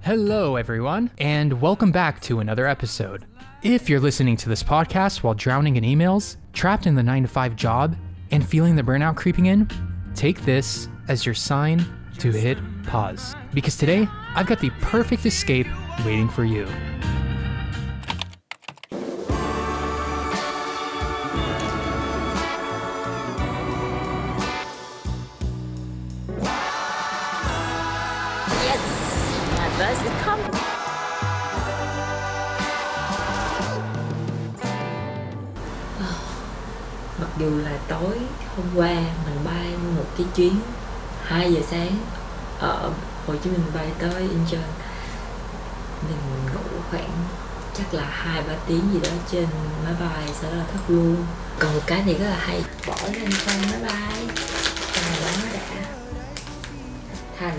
Hello, everyone, and welcome back to another episode. If you're listening to this podcast while drowning in emails, trapped in the 9-to-5 job, and feeling the burnout creeping in, take this as your sign to hit pause. Because today, I've got the perfect escape waiting for you. Mặc dù là tối hôm qua mình bay một cái chuyến 2 giờ sáng ở Hồ Chí Minh bay tới Incheon, mình ngủ khoảng chắc là 2-3 tiếng gì đó trên máy bay, sau đó là thức luôn. Còn một cái thì rất là hay, bỏ lên con máy bay và nó đã thành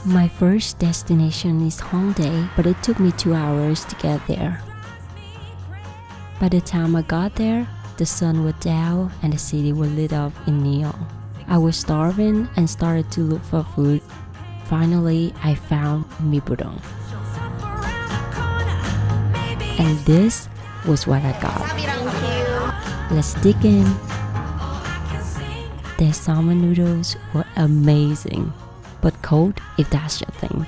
My first destination is Hongdae, but it took me 2 hours to get there. By the time I got there, the sun was down and the city was lit up in neon. I was starving and started to look for food. Finally, I found Myeong-dong. And this was what I got. Let's dig in. Their salmon noodles were amazing, but cold if that's your thing.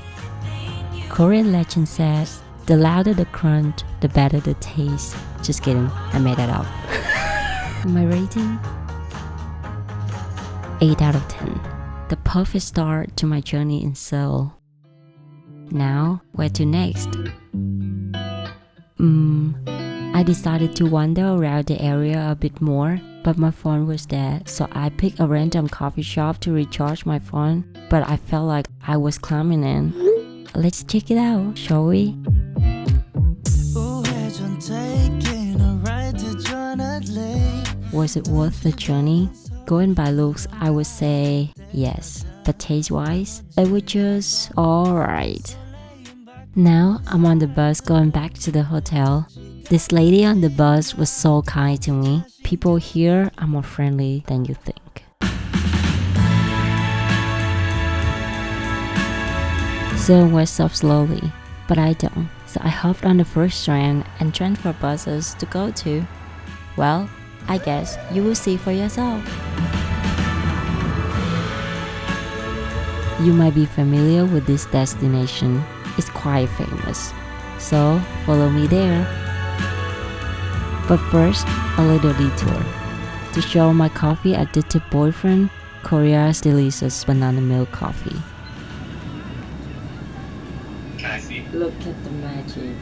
Korean legend says, the louder the crunch, the better the taste. Just kidding, I made that up. My rating? 8 out of 10. The perfect start to my journey in Seoul. Now, where to next? I decided to wander around the area a bit more, but my phone was dead, so I picked a random coffee shop to recharge my phone, but I felt like I was climbing in. Let's check it out, shall we? Was it worth the journey? Going by looks, I would say yes, but taste-wise, it was just alright. Now I'm on the bus going back to the hotel. This lady on the bus was so kind to me. People here are more friendly than you think. So what's up slowly, but I don't. So I hopped on the first train and transfer buses to go to. Well, I guess you will see for yourself. You might be familiar with this destination. It's quite famous. So follow me there. But first, a little detour to show my coffee addicted boyfriend Korea's delicious banana milk coffee. Can I see? look at the magic.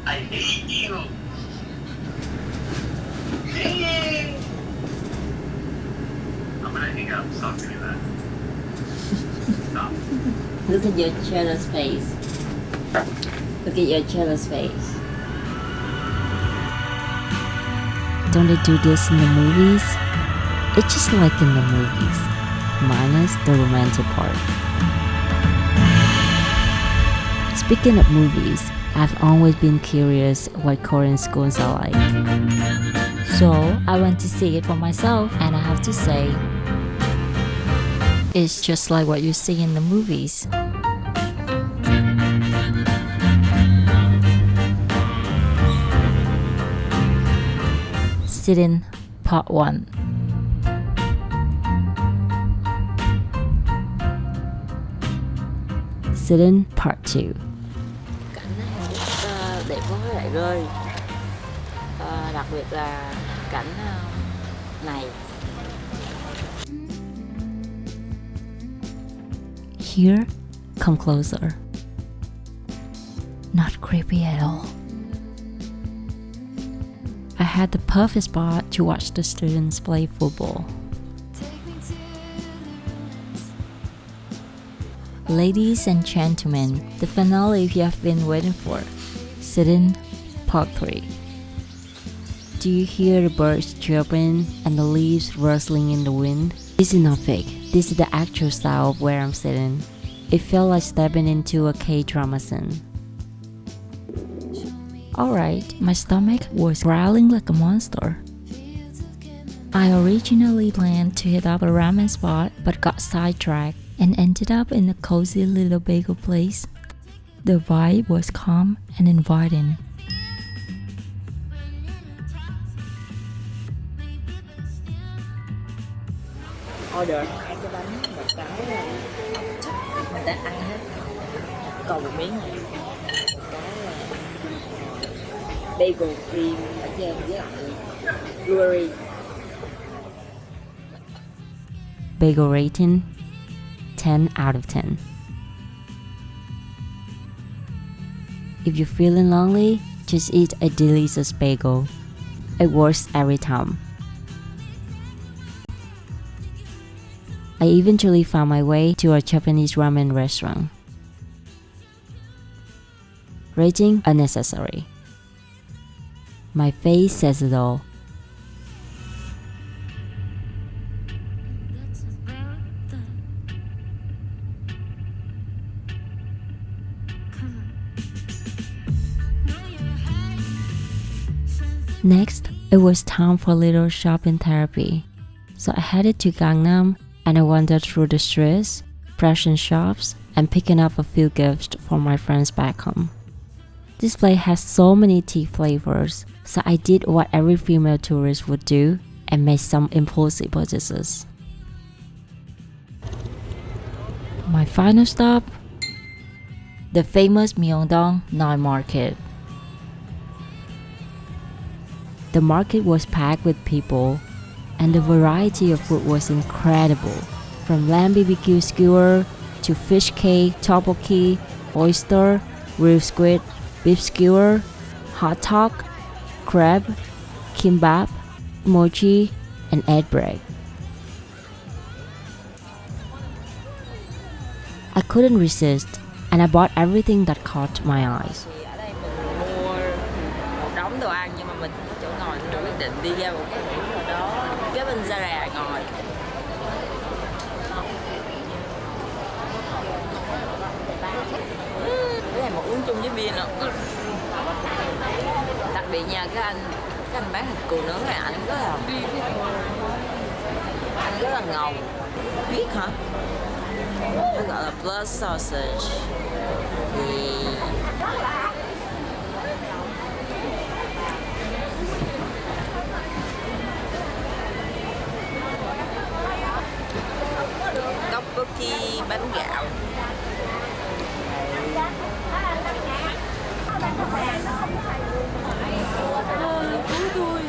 I hate you. Dang. I'm gonna hang up. Stop doing that. Stop. Look at your jealous face. Look at your jealous face. Don't they do this in the movies? It's just like in the movies, minus the romantic part. Speaking of movies, I've always been curious what Korean schools are like. So I went to see it for myself, and I have to say, it's just like what you see in the movies. Sit-in Part 1. Sit-in Part 2. Cảnh này rất đẹp quá lại rơi. Đặc biệt là cảnh này. Here, come closer. Not creepy at all. I had the perfect spot to watch the students play football. Ladies and gentlemen, the finale you have been waiting for. Sit-in Part 3. Do you hear the birds chirping and the leaves rustling in the wind? This is not fake. This is the actual style of where I'm sitting. It felt like stepping into a K-drama scene. Alright, my stomach was growling like a monster. I originally planned to hit up a ramen spot but got sidetracked and ended up in a cozy little bagel place. The vibe was calm and inviting. Order 2 cái bánh, một cái là người ta ăn hết, còn một miếng này, một cái là bagel cream ở trên với lại blueberry. Bagel rating 10 out of 10. If you're feeling lonely, just eat a delicious bagel. It works every time. I eventually found my way to a Japanese ramen restaurant. Rating unnecessary. My face says it all. Next, it was time for a little shopping therapy. So I headed to Gangnam and I wandered through the streets, fashion shops, and picking up a few gifts for my friends back home. This place has so many tea flavors, so I did what every female tourist would do and made some impulsive purchases. My final stop? The famous Myeong-dong night market. The market was packed with people, and the variety of food was incredible. From lamb BBQ skewer to fish cake, tteokbokki, oyster, real squid, beef skewer, hot dog, crab, kimbap, mochi, and egg bread. I couldn't resist, and I bought everything that caught my eyes. Ở đây mình mua một đống đồ ăn nhưng mà mình không có chỗ ngồi nên quyết định đi ra một cái hẻm nào đó kế bên Zara ngồi. Cái này mà uống chung với bia nữa. Đặc biệt nha cái anh bán thịt cừu nướng này anh rất là ngầu. Biết hả? Nó gọi là blood sausage. Tteokbokki bánh gạo. Cứu tôi.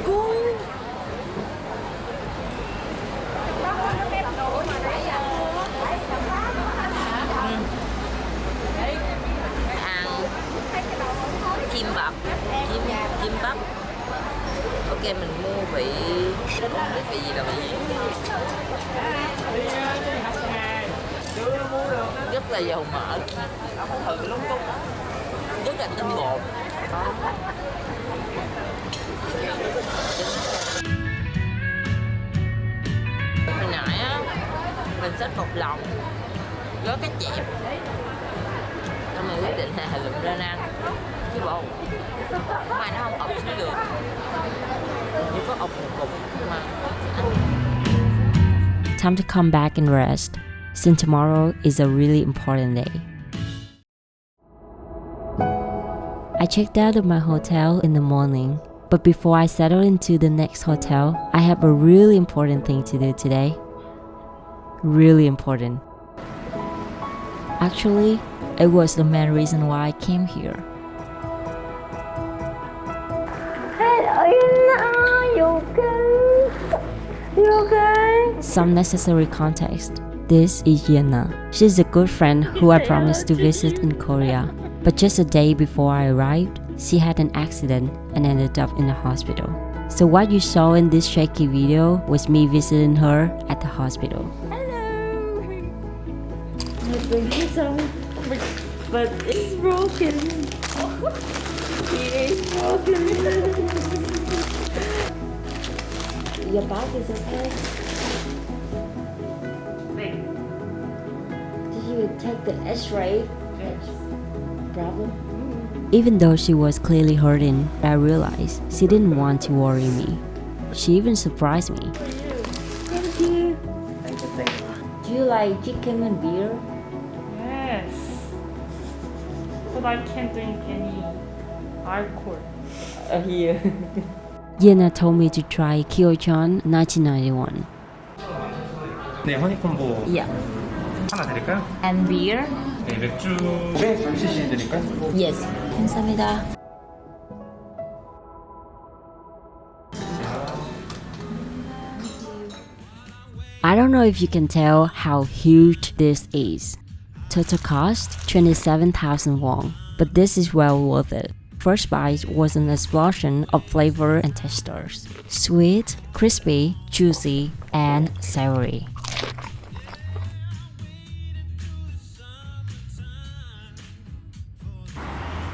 Cứu. Kimbap. Ok mình mua vị không biết vị gì là vị gì. Rất là dầu mỡ, rất là tinh bột. Hồi nãy á mình xách một lòng gói cá chép, xong mình quyết định là lụm ra ăn chứ bộ không ai nó không ập xuống được, chỉ có ập một cục mà ăn. Time to come back and rest, since tomorrow is a really important day. I checked out of my hotel in the morning, but before I settle into the next hotel, I have a really important thing to do today. Really important. Actually, it was the main reason why I came here. You okay? Some necessary context. This is Yena. She's a good friend who I promised to visit in Korea. But just a day before I arrived, she had an accident and ended up in the hospital. So what you saw in this shaky video was me visiting her at the hospital. But it's broken. It is broken. Your back is okay. Did you take the X-ray? Yes. Problem? Even though she was clearly hurting, I realized she didn't want to worry me. She even surprised me. Thank you. Do you like chicken and beer? Yes. But I can't drink any alcohol. Here. Yena told me to try Kyochon 1991. 네, 허니콤보 Yeah. 하나 드릴까요? And beer? 네, 맥주에 잠시씩 드릴까요? Yes. 감사합니다. I don't know if you can tell how huge this is. Total cost 27,000 won, but this is well worth it. First bite was an explosion of flavor and textures. Sweet, crispy, juicy, and savory.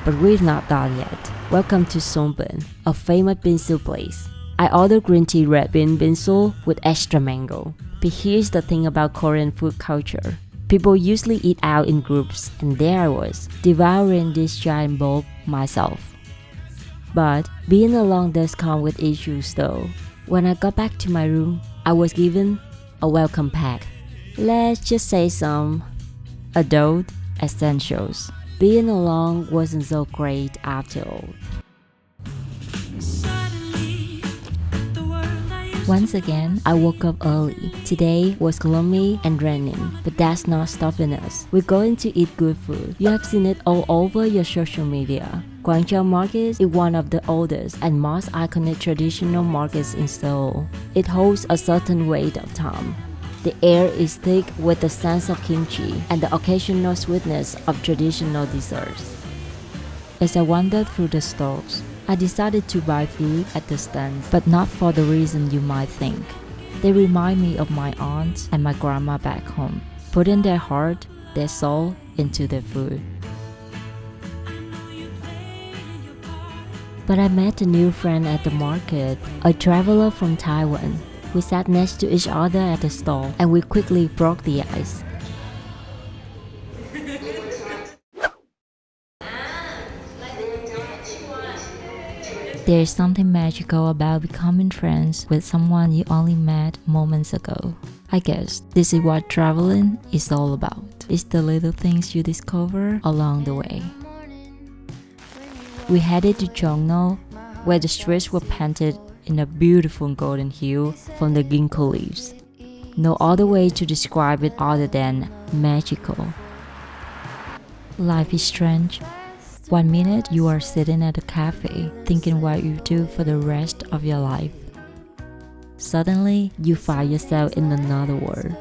But we're not done yet. Welcome to Songbin, a famous bingsu place. I ordered green tea red bean bingsu with extra mango. But here's the thing about Korean food culture. People usually eat out in groups, and there I was, devouring this giant bowl myself. But being alone does come with issues though. When I got back to my room, I was given a welcome pack. Let's just say some adult essentials. Being alone wasn't so great after all. Once again, I woke up early. Today was gloomy and raining, but that's not stopping us. We're going to eat good food. You have seen it all over your social media. Gwangju Market is one of the oldest and most iconic traditional markets in Seoul. It holds a certain weight of time. The air is thick with the sense of kimchi and the occasional sweetness of traditional desserts. As I wandered through the stores, I decided to buy food at the stands, but not for the reason you might think. They remind me of my aunt and my grandma back home, putting their heart, their soul into their food. But I met a new friend at the market, a traveler from Taiwan. We sat next to each other at the stall, and we quickly broke the ice. There's something magical about becoming friends with someone you only met moments ago. I guess this is what traveling is all about. It's the little things you discover along the way. We headed to Cheongno, where the streets were painted in a beautiful golden hue from the ginkgo leaves. No other way to describe it other than magical. Life is strange. One minute you are sitting at a cafe thinking what you do for the rest of your life. Suddenly you find yourself in another world.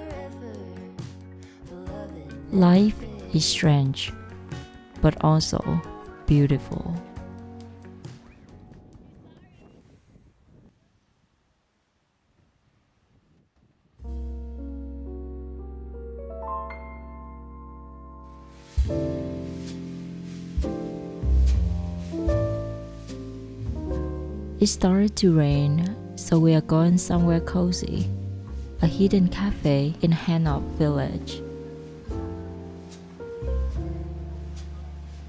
Life is strange, but also beautiful. It started to rain, so we are going somewhere cozy, a hidden cafe in Hanok village.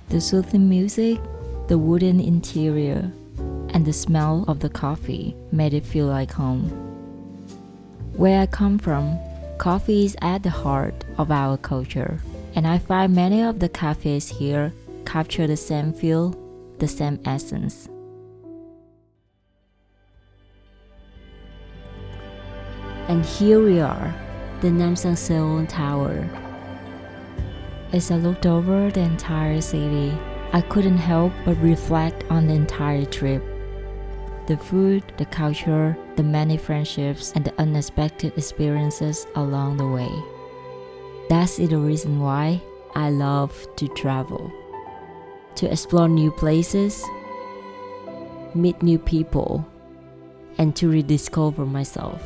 The soothing music, the wooden interior, and the smell of the coffee made it feel like home. Where I come from, coffee is at the heart of our culture, and I find many of the cafes here capture the same feel, the same essence. And here we are, the Namsan Seoul Tower. As I looked over the entire city, I couldn't help but reflect on the entire trip. The food, the culture, the many friendships, and the unexpected experiences along the way. That's the reason why I love to travel. To explore new places, meet new people, and to rediscover myself.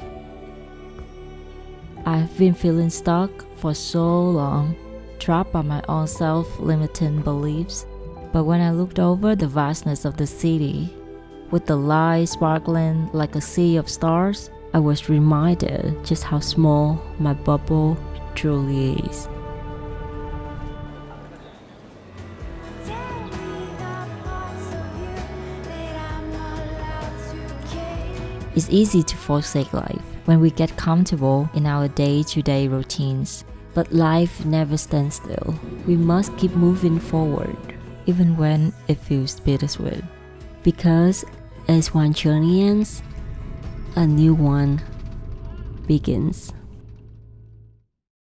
I've been feeling stuck for so long, trapped by my own self-limiting beliefs. But when I looked over the vastness of the city, with the light sparkling like a sea of stars, I was reminded just how small my bubble truly is. It's easy to forsake life when we get comfortable in our day-to-day routines. But life never stands still. We must keep moving forward, even when it feels bittersweet. Because as one journey ends, a new one begins.